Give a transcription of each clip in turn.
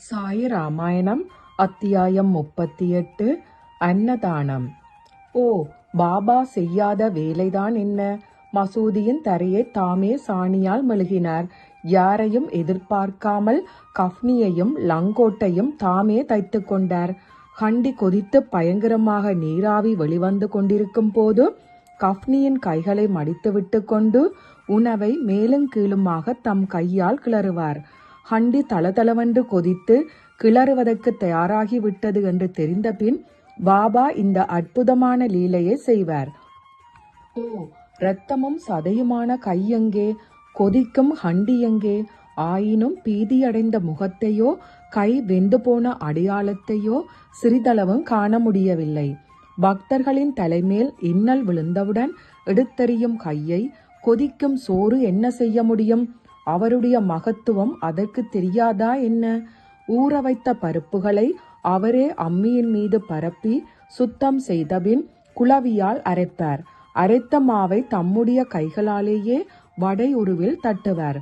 சாயி ராமாயணம் அத்தியாயம் 38 அன்னதானம். ஓ, பாபா செய்யாத வேலைதான் என்ன? மசூதியின் தரையை தாமே சாணியால் மெழுகினார். யாரையும் எதிர்பார்க்காமல் கஃனியையும் லங்கோட்டையும் தாமே தைத்து கொண்டார். ஹண்டி கொதித்து பயங்கரமாக நீராவி வெளிவந்து கொண்டிருக்கும் போது கஃனியின் கைகளை மடித்துவிட்டு கொண்டு உணவை மேலும் கீழுமாக தம் கையால் கிளறுவார். ஹண்டி தளதளவென்று கொதித்து கிளறுவதற்கு தயாராகி விட்டது என்று தெரிந்த பின் பாபா இந்த அற்புதமான லீலையை செய்வார். ஓ, இரத்தமும் சதையுமான கை எங்கே? கொதிக்கும் ஹண்டி எங்கே? ஆயினும் பீதியடைந்த முகத்தையோ கை வெந்து போன அடையாளத்தையோ சிறிதளவும் காண முடியவில்லை. பக்தர்களின் தலைமேல் இன்னல் விழுந்தவுடன் எடுத்தெறியும் கையை கொதிக்கும் சோறு என்ன செய்ய முடியும்? அவருடைய மகத்துவம் அதற்கு தெரியாதா என்ன? ஊற வைத்த பருப்புகளை அவரே அம்மியின் மீது பரப்பி சுத்தம் செய்தபின் குளவியால் அரைப்பார். அரைத்த மாவை தம்முடைய கைகளாலேயே வடை உருவில் தட்டுவார்.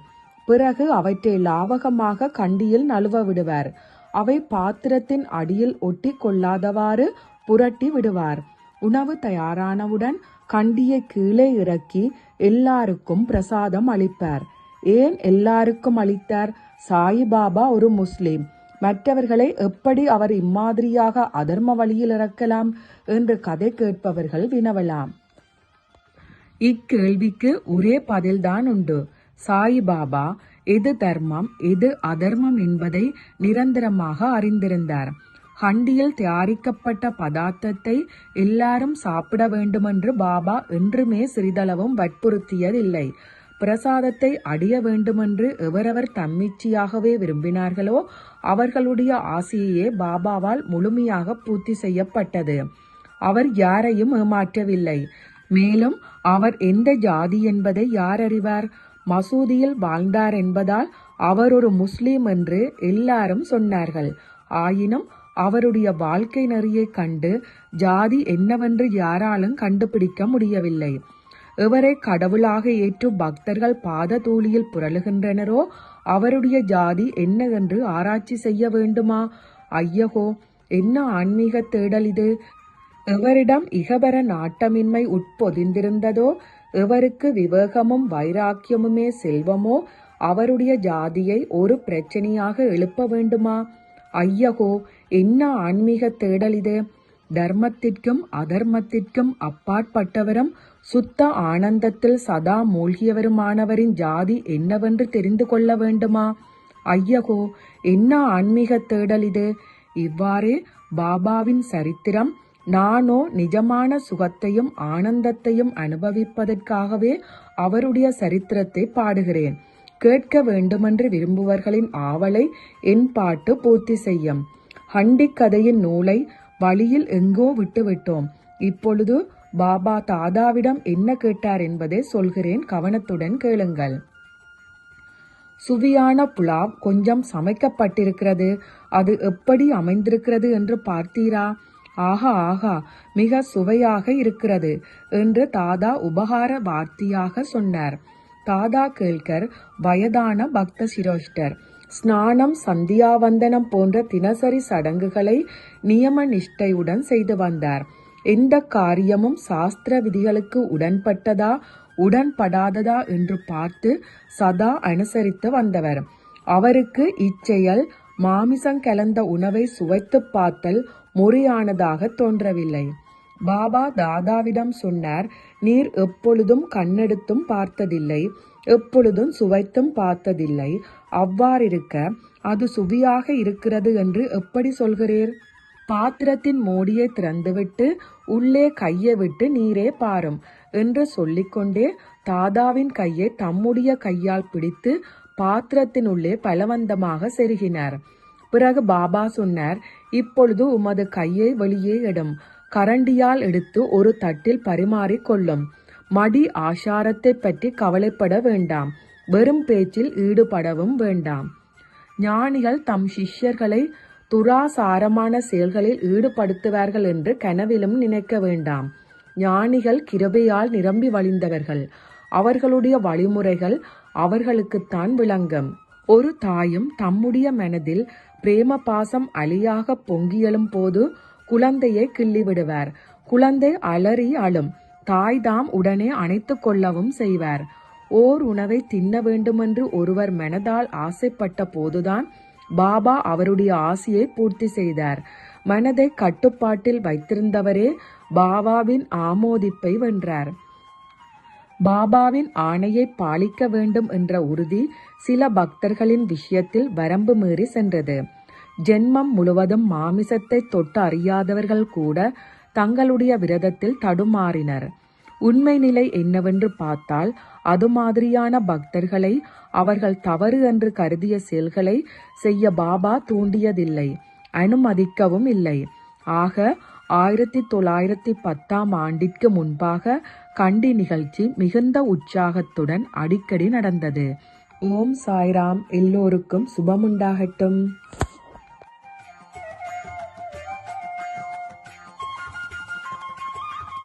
பிறகு அவற்றை லாவகமாக கண்டியில் நழுவ விடுவார். அவை பாத்திரத்தின் அடியில் ஒட்டி கொள்ளாதவாறு புரட்டி விடுவார். உணவு தயாரானவுடன் கண்டியை கீழே இறக்கி எல்லாருக்கும் பிரசாதம் அளிப்பார். ஏன் எல்லாருக்கும் அளித்தார்? சாயிபாபா ஒரு முஸ்லிம். மற்றவர்களை எப்படி அவர் இம்மாதிரியாக அதர்ம வழியில் இறக்கலாம் என்று கதை கேட்பவர்கள் வினவலாம். இக்கேள்விக்கு ஒரே பதில்தான் உண்டு. சாயிபாபா எது தர்மம் எது அதர்மம் என்பதை நிரந்தரமாக அறிந்திருந்தார். ஹண்டியில் தயாரிக்கப்பட்ட பதார்த்தத்தை எல்லாரும் சாப்பிட வேண்டுமென்று பாபா என்றுமே சிறிதளவும் வற்புறுத்தியதில்லை. பிரசாதத்தை அடைய வேண்டுமென்று எவரவர் தம்மிச்சியாகவே விரும்பினார்களோ அவர்களுடைய ஆசையே பாபாவால் முழுமையாக பூர்த்தி செய்யப்பட்டது. அவர் யாரையும் ஏமாற்றவில்லை. மேலும் அவர் எந்த ஜாதி என்பதை யார் அறிவார்? மசூதியில் வாழ்ந்தார் என்பதால் அவர் ஒரு முஸ்லிம் என்று எல்லாரும் சொன்னார்கள். ஆயினும் அவருடைய வாழ்க்கை நெறியை கண்டு ஜாதி என்னவென்று யாராலும் கண்டுபிடிக்க முடியவில்லை. எவரை கடவுளாக ஏற்று பக்தர்கள் பாத தூளியில் புரளுகின்றனரோ அவருடைய ஜாதி என்ன என்று ஆராய்ச்சி செய்ய வேண்டுமா? ஐயகோ, என்ன ஆன்மீக தேடல் இது! எவரிடம் இகபர நாட்டமின்மை உட்பொதிந்திருந்ததோ, எவருக்கு விவேகமும் வைராக்கியமுமே செல்வமோ அவருடைய ஜாதியை ஒரு பிரச்சனையாக எழுப்ப வேண்டுமா? ஐயகோ, என்ன ஆன்மீக தேடல் இது! தர்மத்திற்கும் அதர்மத்திற்கும் அப்பாற்பட்டவரும் சுத்த ஆனந்தத்தில் சதா மூழ்கியவருமானவரின் ஜாதி என்னவென்று தெரிந்து கொள்ள வேண்டுமா? ஐயகோ, என்ன ஆன்மீக தேடல் இது! இவ்வாறே பாபாவின் சரித்திரம் நானோ நிஜமான சுகத்தையும் ஆனந்தத்தையும் அனுபவிப்பதற்காகவே அவருடைய சரித்திரத்தை பாடுகிறேன். கேட்க வேண்டுமென்று விரும்புவர்களின் ஆவலை என் பாட்டு பூர்த்தி செய்யும். ஹண்டி கதையின் நூலை வழியில் எங்கோ விட்டுவிட்டோம். இப்பொழுது பாபா தாதாவிடம் என்ன கேட்டார் என்பதை சொல்கிறேன், கவனத்துடன் கேளுங்கள். சுவையான புலாவ் கொஞ்சம் சமைக்கப்பட்டிருக்கிறது. அது எப்படி அமைந்திருக்கிறது என்று பார்த்தீரா? ஆகா ஆகா, மிக சுவையாக இருக்கிறது என்று தாதா உபகார வார்த்தையாக சொன்னார். தாதா கேல்கர் வயதான பக்த சிரோஷ்டர். ஸ்நானம், சந்தியாவந்தனம் போன்ற தினசரி சடங்குகளை நியம நிஷ்டையுடன் செய்து வந்தார். எந்த காரியமும் சாஸ்திர விதிகளுக்கு உடன்பட்டதா உடன்படாததா என்று பார்த்து சதா அனுசரித்து வந்தவர். அவருக்கு இச்செயல் மாமிசம் கலந்த உணவை சுவைத்து பார்த்தல் முறையானதாக தோன்றவில்லை. பாபா தாதாவிடம் சொன்னார், நீர் எப்பொழுதும் கண்ணெடுத்தும் பார்த்ததில்லை, எப்பொழுதும் சுவைத்தும் பார்த்ததில்லை. அவ்வாறிருக்க அது சுவையாக இருக்கிறது என்று எப்படி சொல்கிறீர்? பாத்திரத்தின் மூடியை திறந்துவிட்டு உள்ளே கையை விட்டு நீரே பாரும் என்று சொல்லிக்கொண்டே தாதாவின் கையை தம்முடைய கையால் பிடித்து பாத்திரத்தின் உள்ளே பலவந்தமாக செருகினார். பிறகு பாபா சொன்னார், இப்பொழுது உமது கையை வெளியே எடும். கரண்டியால் எடுத்து ஒரு தட்டில் பரிமாறிக் கொள்ளும். மடி ஆசாரத்தை பற்றி கவலைப்பட வேண்டாம். வெறும் பேச்சில் ஈடுபடவும் வேண்டாம். ஞானிகள் தம் சிஷ்யர்களை துராசாரமான செயல்களில் ஈடுபடுத்துவார்கள் என்று கனவிலும் நினைக்க வேண்டாம். ஞானிகள் கிருபையால் நிரம்பி வழிந்தவர்கள். அவர்களுடைய வழிமுறைகள் அவர்களுக்குத்தான் விளங்கும். ஓ ஒரு தாயும் தம்முடைய மனதில் பிரேம பாசம் அலியாக பொங்கியலும் போது குழந்தையை கிள்ளிவிடுவார். குழந்தை அலறி அழும். தாய்தாம் உடனே அணைத்து கொள்ளவும் செய்வார். ஓர் உணவை தின்ன வேண்டுமென்று ஒருவர் மனதால் ஆசைப்பட்ட போதுதான் பாபா அவருடைய ஆசையை பூர்த்தி செய்தார். மனதை கட்டுப்பாட்டில் வைத்திருந்தவரே பாபாவின் ஆமோதிப்பை வென்றார். பாபாவின் ஆணையை பாலிக்க வேண்டும் என்ற உறுதி சில பக்தர்களின் விஷயத்தில் வரம்பு மீறி சென்றது. ஜென்மம் முழுவதும் மாமிசத்தை தொட்டு அறியாதவர்கள் கூட தங்களுடைய விரதத்தில் தடுமாறினர். உண்மை நிலை என்னவென்று பார்த்தால் அது மாதிரியான பக்தர்களை அவர்கள் தவறு என்று கருதிய செயல்களை செய்ய பாபா தூண்டியதில்லை, அனுமதிக்கவும் இல்லை. ஆக 1910 ஆண்டிற்கு முன்பாக கண்டி நிகழ்ச்சி மிகுந்த உற்சாகத்துடன் அடிக்கடி நடந்தது. ஓம் சாய்ராம். எல்லோருக்கும் சுபமுண்டாகட்டும்.